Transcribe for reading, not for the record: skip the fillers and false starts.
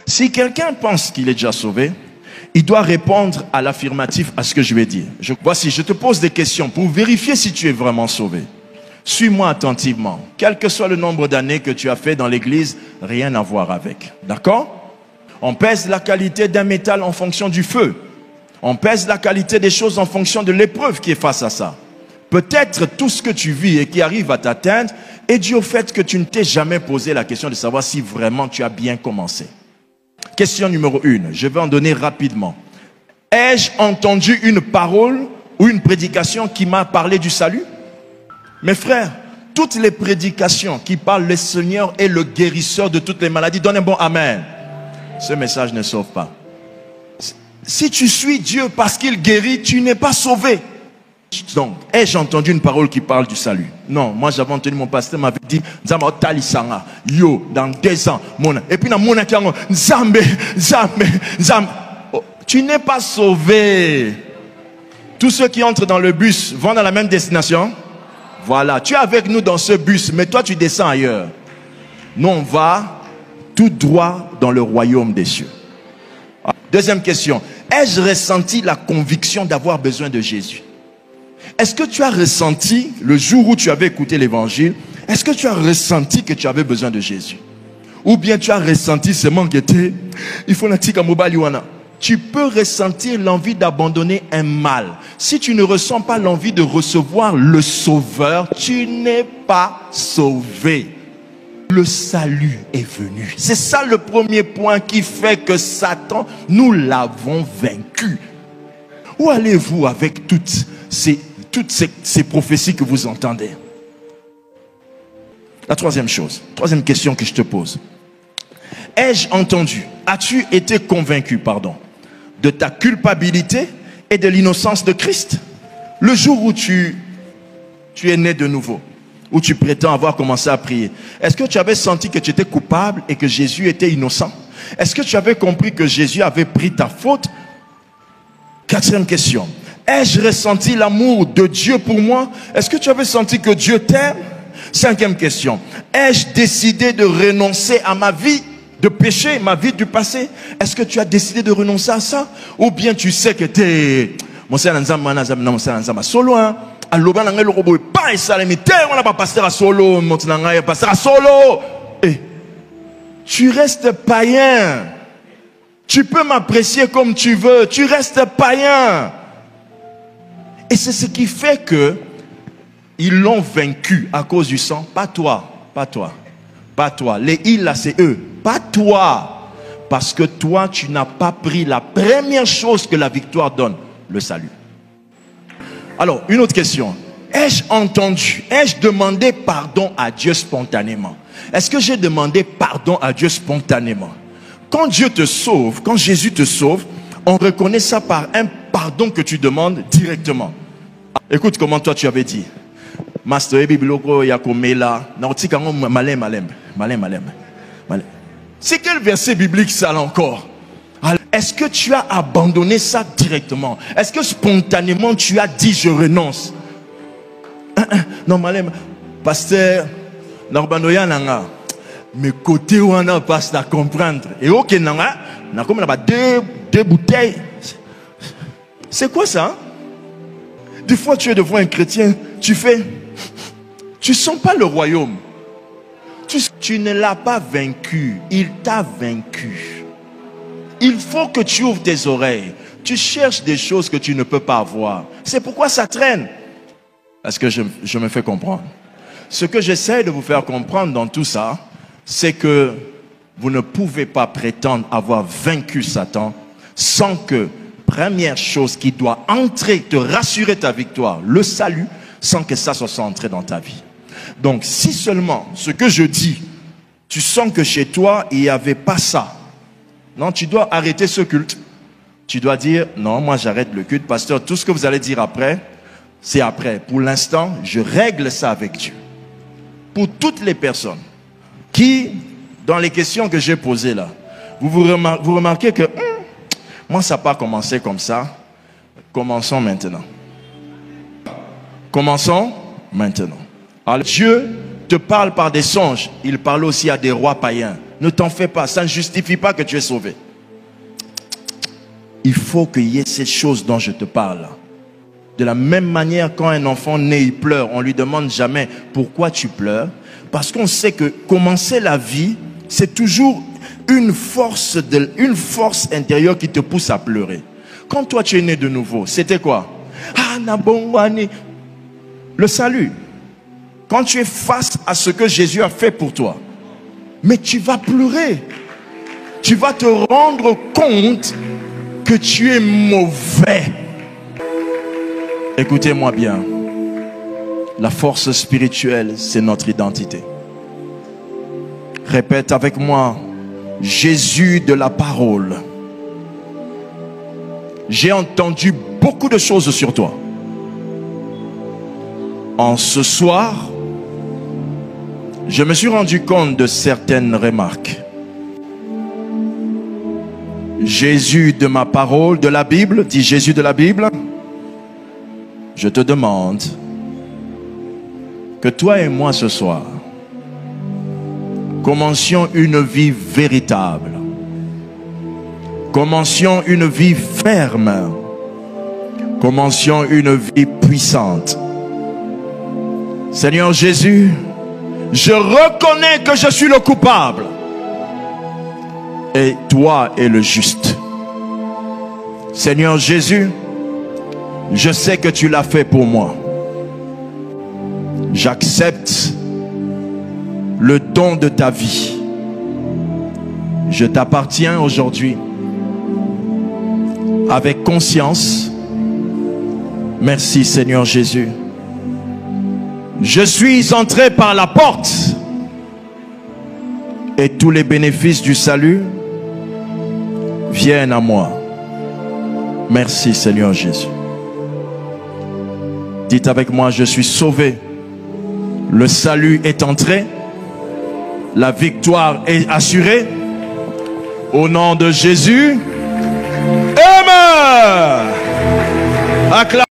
Si quelqu'un pense qu'il est déjà sauvé, il doit répondre à l'affirmatif à ce que je vais dire. Voici, je te pose des questions pour vérifier si tu es vraiment sauvé. Suis-moi attentivement. Quel que soit le nombre d'années que tu as fait dans l'église, rien à voir avec. D'accord? On pèse la qualité d'un métal en fonction du feu. On pèse la qualité des choses en fonction de l'épreuve qui est face à ça. Peut-être tout ce que tu vis et qui arrive à t'atteindre est dû au fait que tu ne t'es jamais posé la question de savoir si vraiment tu as bien commencé. Question numéro 1, je vais en donner rapidement. Ai-je entendu une parole ou une prédication qui m'a parlé du salut? Mes frères, toutes les prédications qui parlent le Seigneur est le guérisseur de toutes les maladies. Donne un bon amen. Ce message ne sauve pas. Si tu suis Dieu parce qu'il guérit, tu n'es pas sauvé. Donc, ai-je entendu une parole qui parle du salut? Non, moi j'avais entendu, mon pasteur m'avait dit, yo, dans 2 ans, et puis dans mon Nzambe. Oh, tu n'es pas sauvé. Tous ceux qui entrent dans le bus vont dans la même destination. Voilà, tu es avec nous dans ce bus, mais toi tu descends ailleurs. Nous on va tout droit dans le royaume des cieux. Deuxième question, ai-je ressenti la conviction d'avoir besoin de Jésus? Est-ce que tu as ressenti, le jour où tu avais écouté l'évangile, est-ce que tu as ressenti que tu avais besoin de Jésus? Ou bien tu as ressenti seulement que il faut la tika mobile wana. Tu peux ressentir l'envie d'abandonner un mal. Si tu ne ressens pas l'envie de recevoir le Sauveur, tu n'es pas sauvé. Le salut est venu. C'est ça le premier point qui fait que Satan, nous l'avons vaincu. Où allez-vous avec toutes ces prophéties que vous entendez? La troisième question que je te pose. Ai-je entendu, as-tu été convaincu, de ta culpabilité et de l'innocence de Christ? Le jour où tu es né de nouveau, où tu prétends avoir commencé à prier, est-ce que tu avais senti que tu étais coupable et que Jésus était innocent? Est-ce que tu avais compris que Jésus avait pris ta faute? Quatrième question. Ai-je ressenti l'amour de Dieu pour moi? Est-ce que tu avais senti que Dieu t'aime? Cinquième question. Ai-je décidé de renoncer à ma vie de péché, ma vie du passé? Est-ce que tu as décidé de renoncer à ça? Ou bien tu sais que t'es... Solo, hein? Tu restes païen. Tu peux m'apprécier comme tu veux. Tu restes païen. Et c'est ce qui fait que ils l'ont vaincu à cause du sang. Pas toi, pas toi, pas toi. Les ils là c'est eux, pas toi. Parce que toi tu n'as pas pris la première chose que la victoire donne, le salut. Alors une autre question. Ai-je entendu, ai-je demandé pardon à Dieu spontanément? Est-ce que j'ai demandé pardon à Dieu spontanément? Quand Dieu te sauve, quand Jésus te sauve, on reconnaît ça par un pardon que tu demandes directement. Écoute comment toi tu avais dit. C'est quel verset biblique ça là encore? Est-ce que tu as abandonné ça directement? Est-ce que spontanément tu as dit je renonce? Non, malem, pasteur, mais côté où on a pas à comprendre. Et ok, on a comme deux bouteilles. C'est quoi ça? Des fois tu es devant un chrétien, tu sens pas le royaume. Tu ne l'as pas vaincu, il t'a vaincu. Il faut que tu ouvres tes oreilles. Tu cherches des choses que tu ne peux pas avoir. C'est pourquoi ça traîne. Est-ce que je me fais comprendre? Ce que j'essaie de vous faire comprendre dans tout ça, c'est que vous ne pouvez pas prétendre avoir vaincu Satan sans que, première chose qui doit entrer, te rassurer ta victoire, le salut, sans que ça soit entré dans ta vie. Donc, si seulement ce que je dis, tu sens que chez toi, il n'y avait pas ça, non, tu dois arrêter ce culte. Tu dois dire, non, moi j'arrête le culte. Pasteur, tout ce que vous allez dire après, c'est après. Pour l'instant, je règle ça avec Dieu. Pour toutes les personnes qui, dans les questions que j'ai posées là, vous remarquez que moi ça n'a pas commencé comme ça. Commençons maintenant. Commençons maintenant. Alors Dieu te parle par des songes. Il parle aussi à des rois païens. Ne t'en fais pas, ça ne justifie pas que tu es sauvé. Il faut qu'il y ait ces choses dont je te parle. De la même manière, quand un enfant naît, il pleure, on ne lui demande jamais pourquoi tu pleures. Parce qu'on sait que commencer la vie, c'est toujours une force intérieure qui te pousse à pleurer. Quand toi tu es né de nouveau, c'était quoi? Ah, Nabongwani. Le salut. Quand tu es face à ce que Jésus a fait pour toi, mais tu vas pleurer. Tu vas te rendre compte que tu es mauvais. Écoutez-moi bien. La force spirituelle, c'est notre identité. Répète avec moi. Jésus de la parole. J'ai entendu beaucoup de choses sur toi. En ce soir, je me suis rendu compte de certaines remarques. Jésus de ma parole, de la Bible, dit Jésus de la Bible, je te demande que toi et moi ce soir, commencions une vie véritable. Commencions une vie ferme. Commencions une vie puissante. Seigneur Jésus, je reconnais que je suis le coupable. Et toi es le juste. Seigneur Jésus, je sais que tu l'as fait pour moi. J'accepte le don de ta vie. Je t'appartiens aujourd'hui avec conscience. Merci Seigneur Jésus. Je suis entré par la porte et tous les bénéfices du salut viennent à moi. Merci Seigneur Jésus. Dites avec moi, je suis sauvé. Le salut est entré. La victoire est assurée. Au nom de Jésus. Amen. Acclamez.